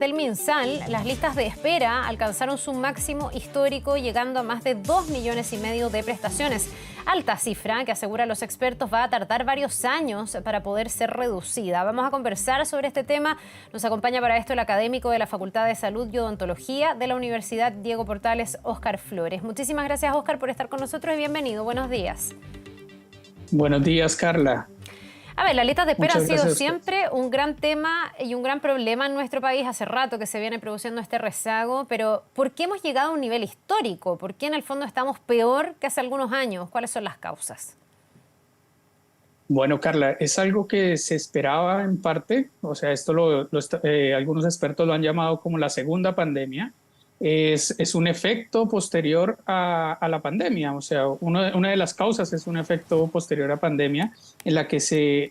Del MinSal, las listas de espera alcanzaron su máximo histórico, llegando a más de 2,5 millones de prestaciones. Alta cifra que, aseguran los expertos, va a tardar varios años para poder ser reducida. Vamos a conversar sobre este tema. Nos acompaña para esto el académico de la Facultad de Salud y Odontología de la Universidad Diego Portales, Óscar Flores. Muchísimas gracias, Óscar, por estar con nosotros y bienvenido. Buenos días. Buenos días, Carla. A ver, las listas de espera han sido Gracias. siempre un gran tema y un gran problema en nuestro país. Hace rato que se viene produciendo este rezago, pero ¿por qué hemos llegado a un nivel histórico? ¿Por qué en el fondo estamos peor que hace algunos años? ¿Cuáles son las causas? Bueno, Carla, es algo que se esperaba en parte, o sea, esto algunos expertos lo han llamado como la segunda pandemia. Es un efecto posterior a la pandemia, o sea, una de las causas es un efecto posterior a pandemia en la que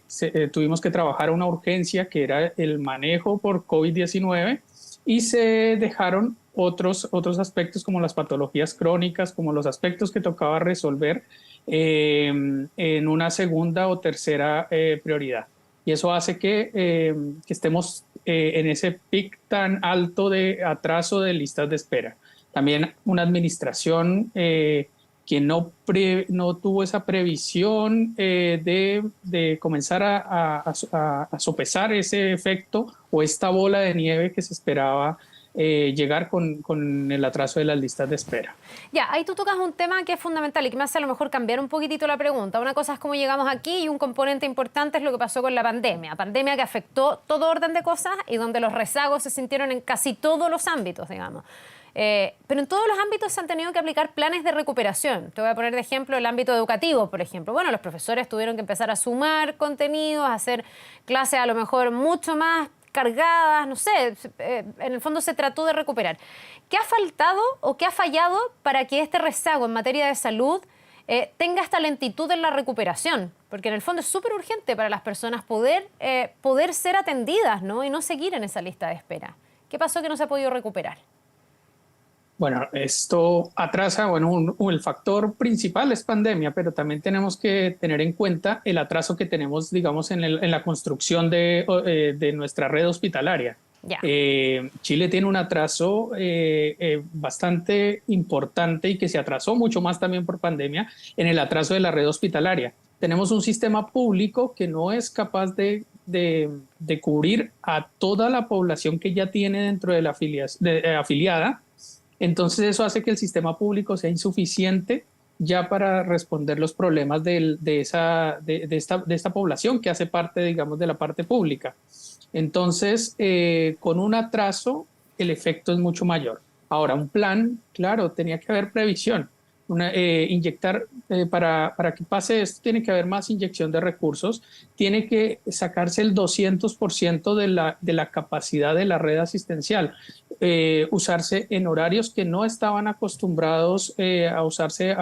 tuvimos que trabajar una urgencia que era el manejo por COVID-19 y se dejaron otros aspectos como las patologías crónicas, como los aspectos que tocaba resolver en una segunda o tercera prioridad. Y eso hace que estemos en ese pic tan alto de atraso de listas de espera. También una administración que no tuvo esa previsión de comenzar a sopesar ese efecto o esta bola de nieve que se esperaba llegar con el atraso de las listas de espera. Ya, ahí tú tocas un tema que es fundamental y que me hace a lo mejor cambiar un poquitito la pregunta. Una cosa es cómo llegamos aquí y un componente importante es lo que pasó con la pandemia. Pandemia que afectó todo orden de cosas y donde los rezagos se sintieron en casi todos los ámbitos, digamos. Pero en todos los ámbitos se han tenido que aplicar planes de recuperación. Te voy a poner de ejemplo el ámbito educativo, por ejemplo. Bueno, los profesores tuvieron que empezar a sumar contenidos, a hacer clases a lo mejor mucho más cargadas, no sé, en el fondo se trató de recuperar. ¿Qué ha faltado o qué ha fallado para que este rezago en materia de salud tenga esta lentitud en la recuperación? Porque en el fondo es súper urgente para las personas poder ser atendidas, ¿no? Y no seguir en esa lista de espera. ¿Qué pasó que no se ha podido recuperar? Bueno, esto atrasa, bueno, el factor principal es pandemia, pero también tenemos que tener en cuenta el atraso que tenemos, digamos, en la construcción de nuestra red hospitalaria. Ya. Chile tiene un atraso bastante importante y que se atrasó mucho más también por pandemia en el atraso de la red hospitalaria. Tenemos un sistema público que no es capaz de cubrir a toda la población que ya tiene dentro de la afiliada. Entonces eso hace que el sistema público sea insuficiente ya para responder los problemas de esta población que hace parte, digamos, de la parte pública. Entonces, con un atraso, el efecto es mucho mayor. Ahora, un plan, claro, tenía que haber previsión. Inyectar, para que pase esto, tiene que haber más inyección de recursos, tiene que sacarse el 200% de la capacidad de la red asistencial, usarse en horarios que no estaban acostumbrados a usarse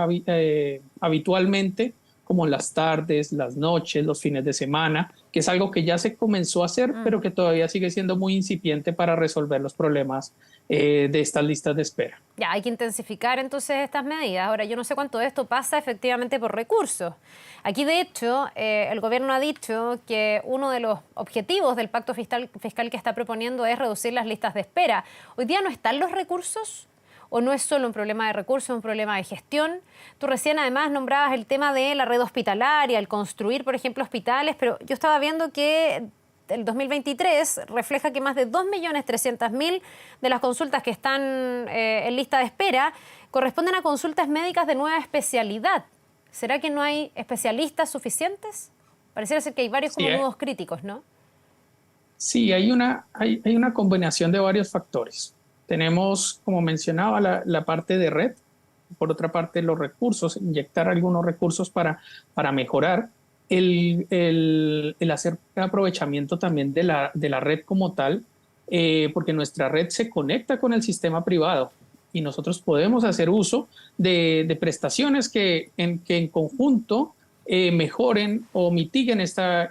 habitualmente, como las tardes, las noches, los fines de semana, que es algo que ya se comenzó a hacer, pero que todavía sigue siendo muy incipiente para resolver los problemas de estas listas de espera. Ya, hay que intensificar entonces estas medidas. Ahora, yo no sé cuánto de esto pasa efectivamente por recursos. Aquí, de hecho, el gobierno ha dicho que uno de los objetivos del pacto fiscal que está proponiendo es reducir las listas de espera. ¿Hoy día no están los recursos? ¿O no es solo un problema de recursos, es un problema de gestión? Tú recién además nombrabas el tema de la red hospitalaria, el construir, por ejemplo, hospitales, pero yo estaba viendo que el 2023 refleja que más de 2.300.000 de las consultas que están en lista de espera corresponden a consultas médicas de nueva especialidad. ¿Será que no hay especialistas suficientes? Pareciera ser que hay varios como nudos críticos, ¿no? Sí, hay una combinación de varios factores. Tenemos, como mencionaba, la parte de red, por otra parte los recursos, inyectar algunos recursos para mejorar el hacer aprovechamiento también de la red como tal, porque nuestra red se conecta con el sistema privado y nosotros podemos hacer uso de prestaciones que en conjunto mejoren o mitiguen esa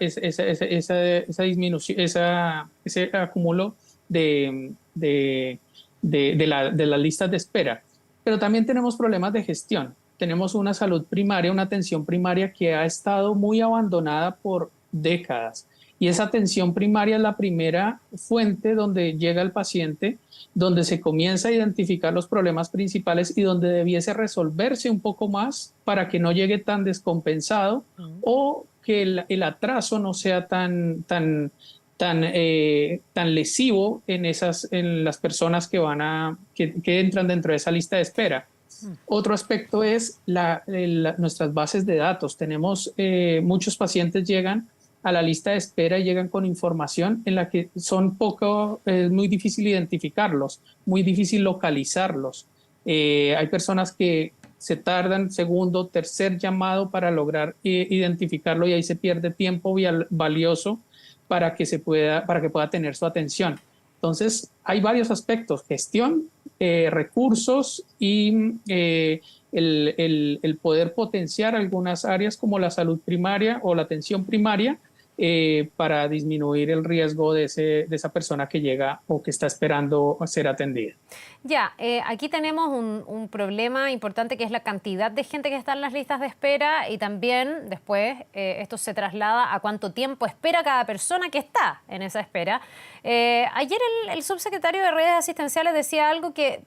disminución, ese acúmulo de las listas de espera. Pero también tenemos problemas de gestión. Tenemos una salud primaria, una atención primaria que ha estado muy abandonada por décadas Y esa atención primaria es la primera fuente donde llega el paciente, donde se comienza a identificar los problemas principales y donde debiese resolverse un poco más para que no llegue tan descompensado o que el atraso no sea tan lesivo en las personas que entran dentro de esa lista de espera. Otro aspecto es nuestras bases de datos. Tenemos muchos pacientes llegan a la lista de espera y llegan con información en la que es muy difícil identificarlos, muy difícil localizarlos. Hay personas que se tardan segundo, tercer llamado para lograr identificarlo y ahí se pierde tiempo valioso para que pueda tener su atención. Entonces, hay varios aspectos: gestión, recursos y el poder potenciar algunas áreas como la salud primaria o la atención primaria para disminuir el riesgo de esa persona que llega o que está esperando ser atendida. Ya, aquí tenemos un problema importante que es la cantidad de gente que está en las listas de espera y también después esto se traslada a cuánto tiempo espera cada persona que está en esa espera. Ayer el subsecretario de Redes Asistenciales decía algo que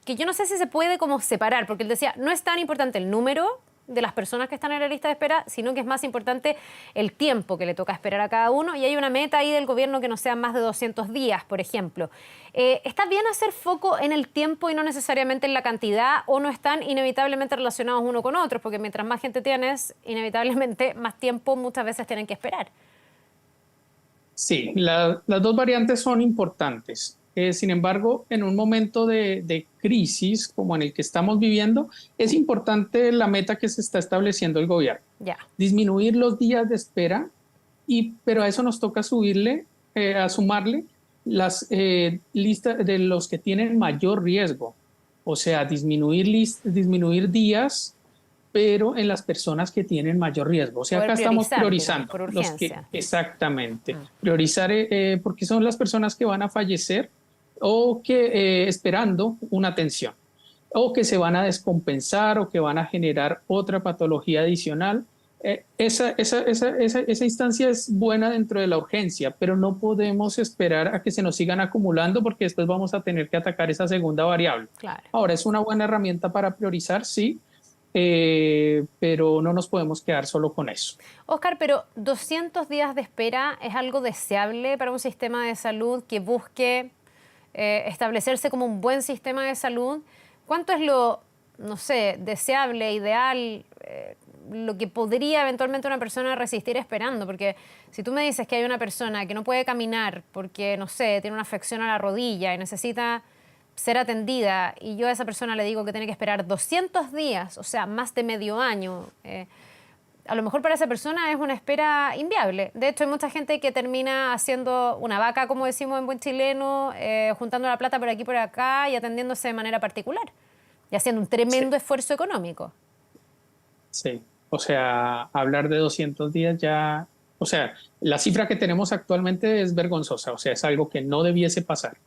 yo no sé si se puede como separar, porque él decía, no es tan importante el número de las personas que están en la lista de espera, sino que es más importante el tiempo que le toca esperar a cada uno, y hay una meta ahí del gobierno que no sean más de 200 días, por ejemplo. ¿Está bien hacer foco en el tiempo y no necesariamente en la cantidad, o no están inevitablemente relacionados uno con otros? Porque mientras más gente tienes, inevitablemente más tiempo muchas veces tienen que esperar. Sí, las dos variantes son importantes. Sin embargo, en un momento de crisis como en el que estamos viviendo, es importante la meta que se está estableciendo el gobierno. Ya. Disminuir los días de espera, pero a eso nos toca sumarle las listas de los que tienen mayor riesgo. O sea, disminuir días, pero en las personas que tienen mayor riesgo. O sea, acá estamos priorizando. Por urgencia. Exactamente. Priorizar porque son las personas que van a fallecer o que esperando una atención, o que se van a descompensar o que van a generar otra patología adicional. Esa instancia es buena dentro de la urgencia, pero no podemos esperar a que se nos sigan acumulando porque después vamos a tener que atacar esa segunda variable. Claro. Ahora, es una buena herramienta para priorizar, sí, pero no nos podemos quedar solo con eso. Oscar, pero 200 días de espera es algo deseable para un sistema de salud que busque establecerse como un buen sistema de salud. ¿Cuánto es lo, no sé, deseable, ideal, lo que podría eventualmente una persona resistir esperando? Porque si tú me dices que hay una persona que no puede caminar porque, no sé, tiene una afección a la rodilla y necesita ser atendida, y yo a esa persona le digo que tiene que esperar 200 días, o sea, más de medio año, a lo mejor para esa persona es una espera inviable. De hecho, hay mucha gente que termina haciendo una vaca, como decimos en buen chileno, juntando la plata por aquí y por acá y atendiéndose de manera particular y haciendo un tremendo esfuerzo económico. Sí, o sea, hablar de 200 días ya, o sea, la cifra que tenemos actualmente es vergonzosa, o sea, es algo que no debiese pasar.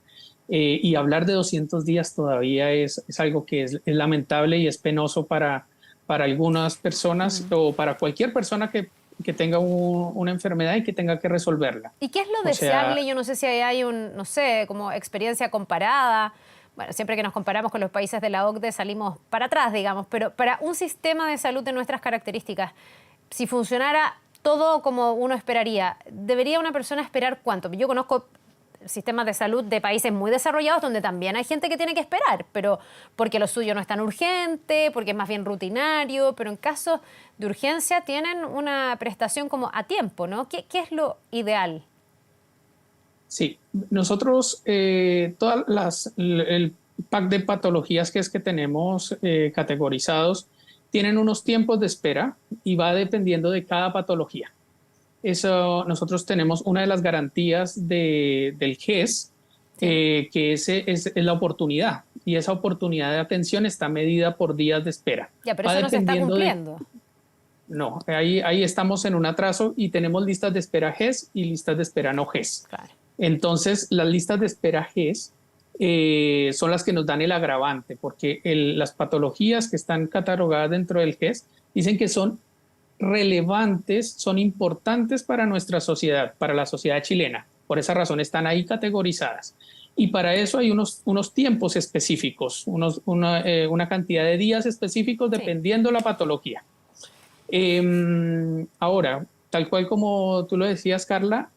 Y hablar de 200 días todavía es algo que es lamentable y es penoso para algunas personas o para cualquier persona que tenga una enfermedad y que tenga que resolverla. ¿Y qué es lo deseable? Yo no sé si hay no sé, como experiencia comparada. Bueno, siempre que nos comparamos con los países de la OCDE salimos para atrás, digamos, pero para un sistema de salud de nuestras características, si funcionara todo como uno esperaría, ¿debería una persona esperar cuánto? Yo conozco sistemas de salud de países muy desarrollados donde también hay gente que tiene que esperar, pero porque lo suyo no es tan urgente, porque es más bien rutinario, pero en casos de urgencia tienen una prestación como a tiempo, ¿no? ¿Qué es lo ideal? Sí, nosotros el pack de patologías que tenemos categorizados tienen unos tiempos de espera y va dependiendo de cada patología. Eso, nosotros tenemos una de las garantías del GES, que es la oportunidad, y esa oportunidad de atención está medida por días de espera. Ya, pero eso no se está cumpliendo. No, ahí estamos en un atraso y tenemos listas de espera GES y listas de espera no GES. Claro. Entonces, las listas de espera GES son las que nos dan el agravante, porque las patologías que están catalogadas dentro del GES dicen que son relevantes, son importantes para nuestra sociedad, para la sociedad chilena. Por esa razón están ahí categorizadas. Y para eso hay unos tiempos específicos, una cantidad de días específicos dependiendo de la patología. Ahora, tal cual como tú lo decías, Carla,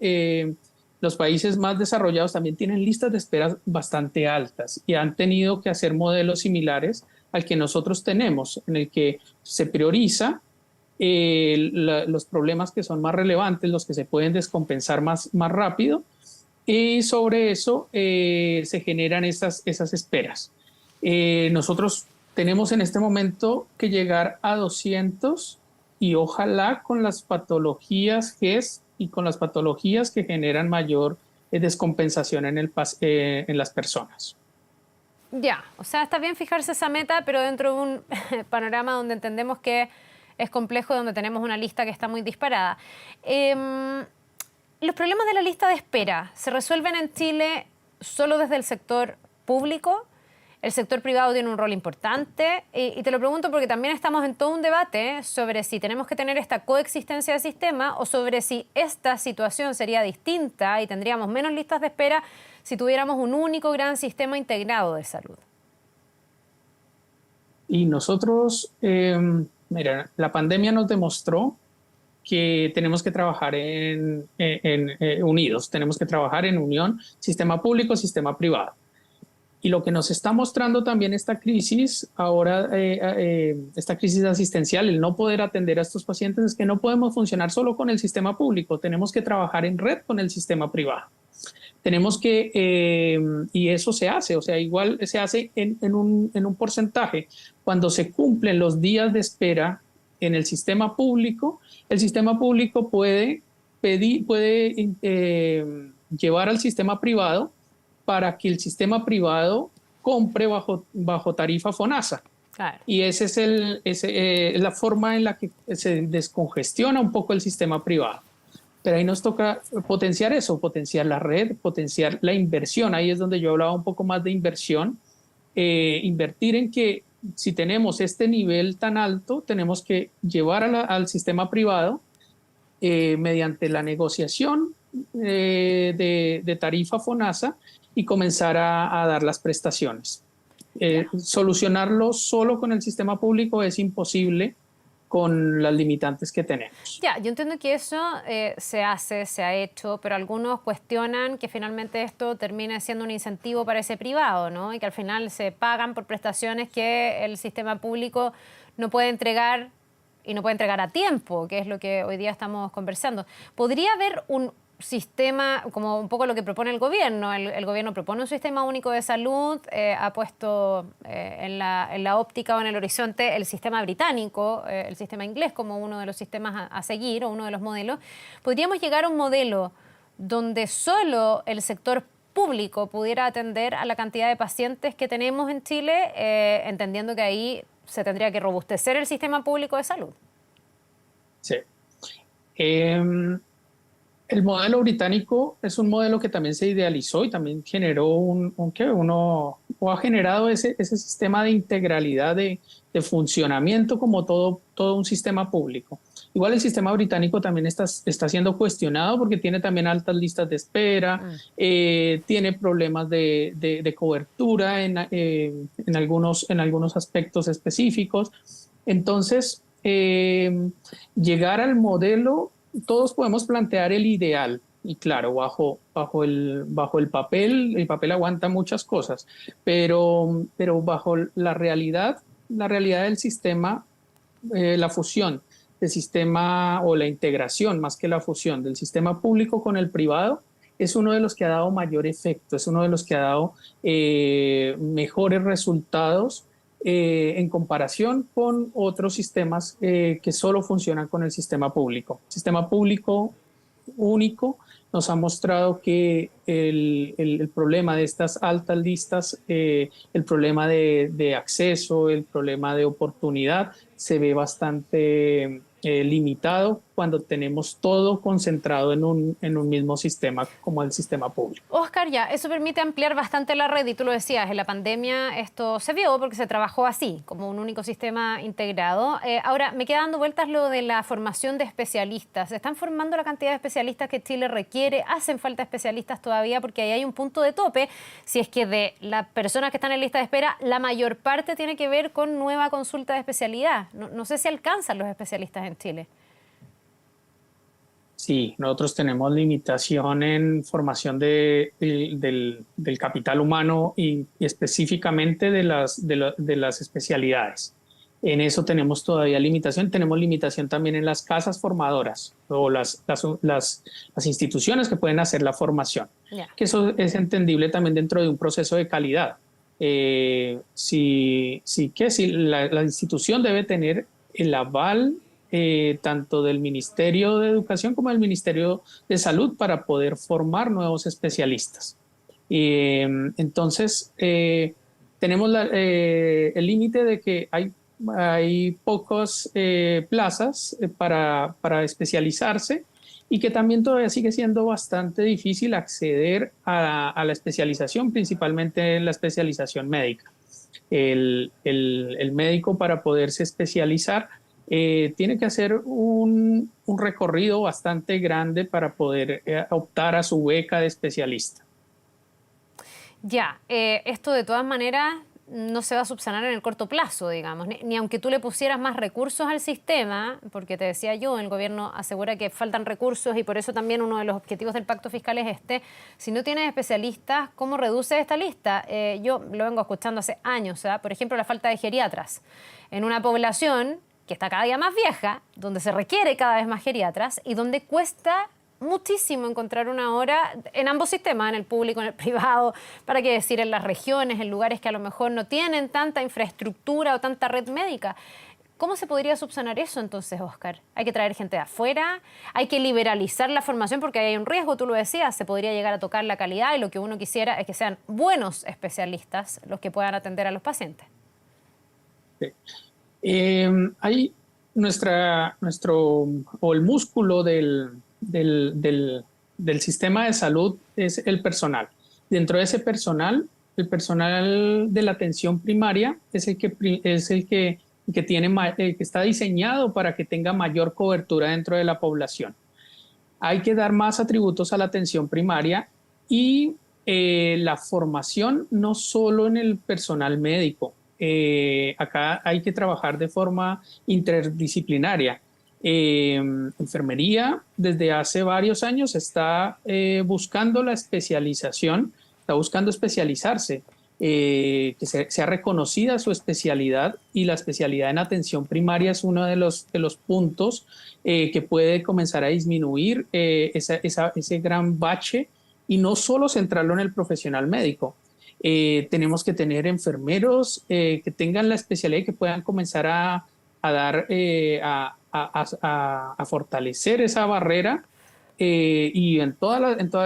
los países más desarrollados también tienen listas de espera bastante altas y han tenido que hacer modelos similares al que nosotros tenemos, en el que se prioriza los problemas que son más relevantes, los que se pueden descompensar más rápido, y sobre eso se generan esas esperas. Nosotros tenemos en este momento que llegar a 200 y ojalá con las patologías GES y con las patologías que generan mayor descompensación en las personas. Ya, o sea, está bien fijarse esa meta, pero dentro de un panorama donde entendemos que es complejo, donde tenemos una lista que está muy disparada. ¿Los problemas de la lista de espera se resuelven en Chile solo desde el sector público? El sector privado tiene un rol importante y te lo pregunto porque también estamos en todo un debate sobre si tenemos que tener esta coexistencia de sistema o sobre si esta situación sería distinta y tendríamos menos listas de espera si tuviéramos un único gran sistema integrado de salud. Y nosotros, mira, la pandemia nos demostró que tenemos que trabajar unidos, tenemos que trabajar en unión, sistema público, sistema privado. Y lo que nos está mostrando también esta crisis, ahora esta crisis asistencial, el no poder atender a estos pacientes, es que no podemos funcionar solo con el sistema público, tenemos que trabajar en red con el sistema privado. Tenemos que, y eso se hace, o sea, igual se hace en un porcentaje. Cuando se cumplen los días de espera en el sistema público puede llevar al sistema privado para que el sistema privado compre bajo tarifa FONASA. Claro. Y esa es la forma en la que se descongestiona un poco el sistema privado. Pero ahí nos toca potenciar eso, potenciar la red, potenciar la inversión. Ahí es donde yo hablaba un poco más de inversión. Invertir en que si tenemos este nivel tan alto, tenemos que llevar al sistema privado mediante la negociación de tarifa FONASA y comenzar a dar las prestaciones. Solucionarlo solo con el sistema público es imposible con las limitantes que tenemos. Ya, yo entiendo que eso se ha hecho, pero algunos cuestionan que finalmente esto termine siendo un incentivo para ese privado, ¿no? Y que al final se pagan por prestaciones que el sistema público no puede entregar y no puede entregar a tiempo, que es lo que hoy día estamos conversando. ¿Podría haber un sistema, como un poco lo que propone el gobierno? El gobierno propone un sistema único de salud, ha puesto en la óptica o en el horizonte el sistema británico, el sistema inglés como uno de los sistemas a seguir o uno de los modelos. ¿Podríamos llegar a un modelo donde solo el sector público pudiera atender a la cantidad de pacientes que tenemos en Chile, entendiendo que ahí se tendría que robustecer el sistema público de salud? Sí. El modelo británico es un modelo que también se idealizó y también generó o ha generado ese sistema de integralidad de funcionamiento como todo un sistema público. Igual el sistema británico también está siendo cuestionado porque tiene también altas listas de espera, tiene problemas de cobertura en algunos aspectos específicos. Entonces, llegar al modelo, todos podemos plantear el ideal y claro, bajo el papel aguanta muchas cosas, pero bajo la realidad del sistema, la fusión del sistema o la integración, más que la fusión del sistema público con el privado, es uno de los que ha dado mayor efecto, es uno de los que ha dado mejores resultados en comparación con otros sistemas que solo funcionan con el sistema público. El sistema público único nos ha mostrado que el problema de estas altas listas, el problema de acceso, el problema de oportunidad se ve bastante limitado cuando tenemos todo concentrado en un mismo sistema como el sistema público. Oscar, ya, eso permite ampliar bastante la red y tú lo decías, en la pandemia esto se vio porque se trabajó así, como un único sistema integrado. Ahora, me queda dando vueltas lo de la formación de especialistas. ¿Se están formando la cantidad de especialistas que Chile requiere? ¿Hacen falta especialistas todavía? Porque ahí hay un punto de tope, si es que de las personas que están en lista de espera, la mayor parte tiene que ver con nueva consulta de especialidad. No sé si alcanzan los especialistas en Chile. Sí, nosotros tenemos limitación en formación del capital humano y específicamente de las especialidades. En eso tenemos todavía limitación. Tenemos limitación también en las casas formadoras o las instituciones que pueden hacer la formación. Yeah. Que eso es entendible también dentro de un proceso de calidad. Si la institución debe tener el aval tanto del Ministerio de Educación como del Ministerio de Salud para poder formar nuevos especialistas. Entonces, tenemos el límite de que hay pocas plazas para especializarse y que también todavía sigue siendo bastante difícil acceder a la especialización, principalmente en la especialización médica. El médico, para poderse especializar, tiene que hacer un recorrido bastante grande para poder optar a su beca de especialista. Ya, esto de todas maneras no se va a subsanar en el corto plazo, digamos, ni aunque tú le pusieras más recursos al sistema, porque te decía yo, el gobierno asegura que faltan recursos y por eso también uno de los objetivos del pacto fiscal es si no tienes especialistas, ¿cómo reduces esta lista? Yo lo vengo escuchando hace años, por ejemplo, la falta de geriatras. En una población que está cada día más vieja, donde se requiere cada vez más geriatras y donde cuesta muchísimo encontrar una hora en ambos sistemas, en el público, en el privado, para qué decir en las regiones, en lugares que a lo mejor no tienen tanta infraestructura o tanta red médica. ¿Cómo se podría subsanar eso entonces, Oscar? ¿Hay que traer gente de afuera? ¿Hay que liberalizar la formación? Porque hay un riesgo, tú lo decías, se podría llegar a tocar la calidad y lo que uno quisiera es que sean buenos especialistas los que puedan atender a los pacientes. Sí. Hay el músculo del sistema de salud es el personal. Dentro de ese personal, el personal de la atención primaria es el que está diseñado para que tenga mayor cobertura dentro de la población. Hay que dar más atributos a la atención primaria y la formación no solo en el personal médico. Acá hay que trabajar de forma interdisciplinaria. Enfermería desde hace varios años está buscando la especialización, está buscando especializarse, que sea reconocida su especialidad, y la especialidad en atención primaria es uno de los puntos que puede comenzar a disminuir ese gran bache, y no solo centrarlo en el profesional médico. Tenemos que tener enfermeros que tengan la especialidad y que puedan comenzar a fortalecer esa barrera, y en todo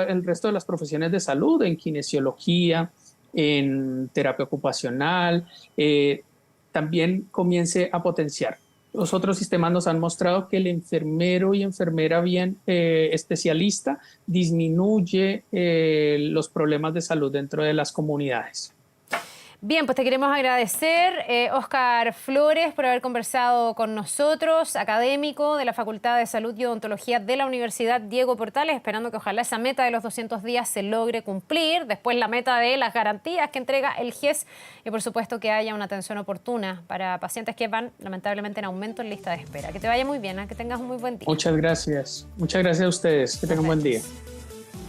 el resto de las profesiones de salud, en kinesiología, en terapia ocupacional, también comience a potenciar. Los otros sistemas nos han mostrado que el enfermero y enfermera bien especialista disminuye los problemas de salud dentro de las comunidades. Bien, pues te queremos agradecer, Oscar Flores, por haber conversado con nosotros, académico de la Facultad de Salud y Odontología de la Universidad Diego Portales, esperando que ojalá esa meta de los 200 días se logre cumplir, después la meta de las garantías que entrega el GES y por supuesto que haya una atención oportuna para pacientes que van lamentablemente en aumento en lista de espera. Que te vaya muy bien, que tengas un muy buen día. Muchas gracias a ustedes, que tengan un buen día.